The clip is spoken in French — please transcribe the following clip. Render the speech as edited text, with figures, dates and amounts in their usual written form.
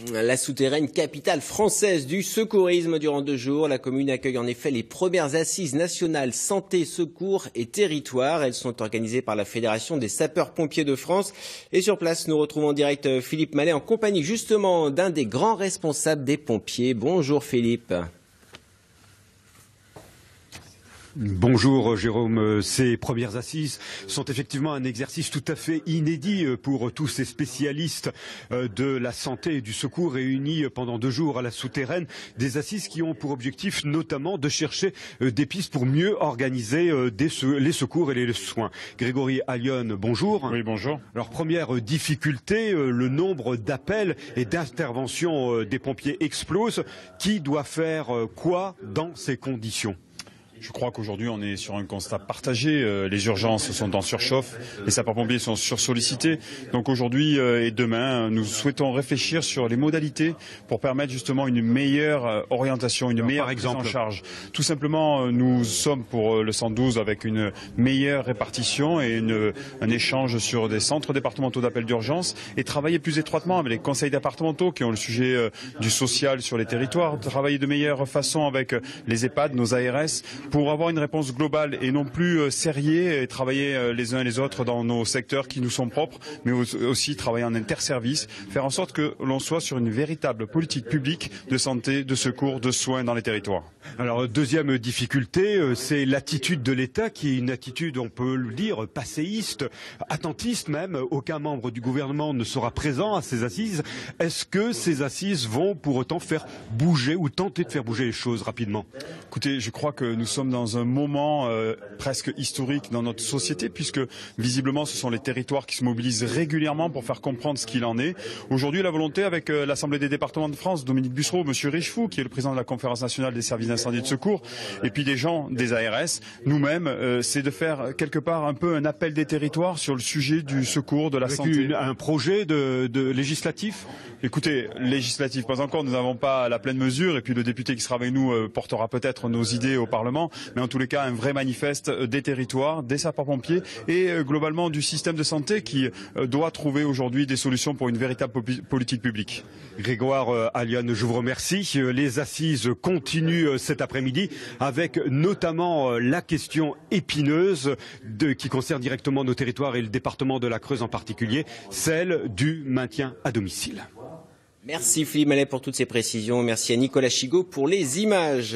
La souterraine capitale française du secourisme durant 2 jours. La commune accueille en effet les premières assises nationales santé, secours et territoire. Elles sont organisées par la Fédération des sapeurs-pompiers de France. Et sur place, nous retrouvons en direct Philippe Mallet en compagnie justement d'un des grands responsables des pompiers. Bonjour Philippe. Bonjour Jérôme, ces premières assises sont effectivement un exercice tout à fait inédit pour tous ces spécialistes de la santé et du secours réunis pendant 2 jours à la souterraine. Des assises qui ont pour objectif notamment de chercher des pistes pour mieux organiser les secours et les soins. Grégory Allione, bonjour. Oui, bonjour. Alors première difficulté, le nombre d'appels et d'interventions des pompiers explose. Qui doit faire quoi dans ces conditions ? Je crois qu'aujourd'hui, on est sur un constat partagé. Les urgences sont en surchauffe, les sapeurs-pompiers sont sursollicités. Donc aujourd'hui et demain, nous souhaitons réfléchir sur les modalités pour permettre justement une meilleure orientation, une meilleure prise en charge. Tout simplement, nous sommes pour le 112 avec une meilleure répartition et un échange sur des centres départementaux d'appel d'urgence et travailler plus étroitement avec les conseils départementaux qui ont le sujet du social sur les territoires, travailler de meilleure façon avec les EHPAD, nos ARS, pour avoir une réponse globale et non plus serrée et travailler les uns et les autres dans nos secteurs qui nous sont propres, mais aussi travailler en interservice, faire en sorte que l'on soit sur une véritable politique publique de santé, de secours, de soins dans les territoires. Alors deuxième difficulté, c'est l'attitude de l'État qui est une attitude, on peut le dire, passéiste, attentiste même. Aucun membre du gouvernement ne sera présent à ces assises. Est-ce que ces assises vont pour autant faire bouger ou tenter de faire bouger les choses rapidement ? Écoutez, je crois que nous sommes dans un moment presque historique dans notre société puisque visiblement ce sont les territoires qui se mobilisent régulièrement pour faire comprendre ce qu'il en est. Aujourd'hui, la volonté avec l'Assemblée des départements de France, Dominique Bussereau, Monsieur Richefou, qui est le président de la Conférence nationale des services d'incendie et de secours, et puis des gens des ARS, nous-mêmes, c'est de faire quelque part un peu un appel des territoires sur le sujet du secours, de la santé. Un projet de législatif ? Écoutez, législatif pas encore, nous n'avons pas la pleine mesure, et puis le député qui sera avec nous portera peut-être nos idées au Parlement, mais en tous les cas un vrai manifeste des territoires, des sapeurs-pompiers et globalement du système de santé qui doit trouver aujourd'hui des solutions pour une véritable politique publique. Grégoire Allione, je vous remercie. Les assises continuent cet après-midi avec notamment la question épineuse qui concerne directement nos territoires et le département de la Creuse en particulier, celle du maintien à domicile. Merci Philippe Mallet pour toutes ces précisions. Merci à Nicolas Chigot pour les images.